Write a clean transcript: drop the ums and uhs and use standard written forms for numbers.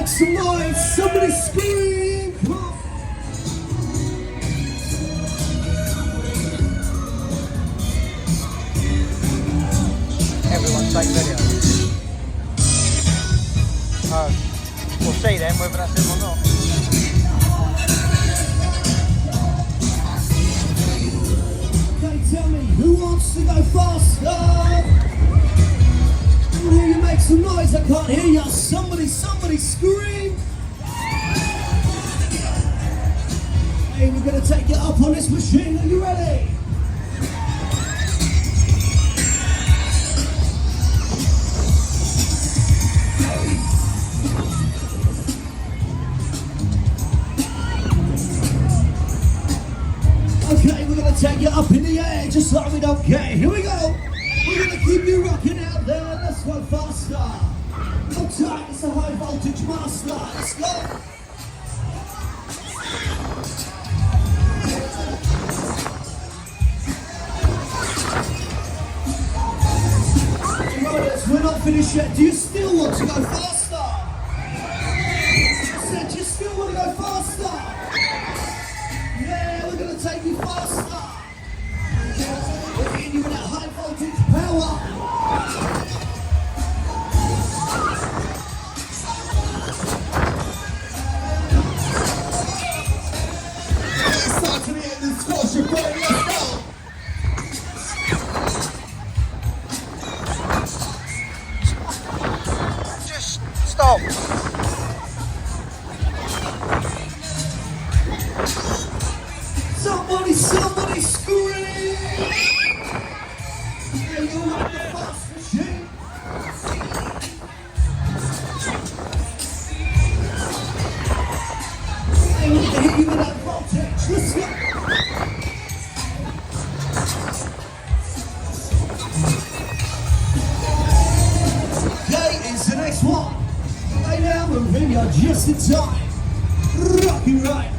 make some noise. Somebody scream. Come on. Everyone take video. Oh, we'll see then whether that's him or not. Okay, tell me, who wants to go faster? Can hear you make some noise, I can't hear you. Somebody scream. Hey, we're gonna take you up on this machine. Are you ready? Okay, we're gonna take you up in the air just like we don't care. Here we go. We're gonna keep you rocking out there. Let's go faster. Hold tight, it's a high voltage master. Let's go. Riders, we're not finished yet. Do you still want to go faster? I said, do you still want to go faster? Yeah, we're gonna take you faster. We're hitting you with that high voltage power. It's time to the end of the squash, you're ready, let's go. Just stop. Somebody scream! Yeah, you like the fast machine? Hey, we're gonna hit you with that voltage. Let's go! Okay, it's the next one. Lay down, we're in, you're just in time. Rocky right.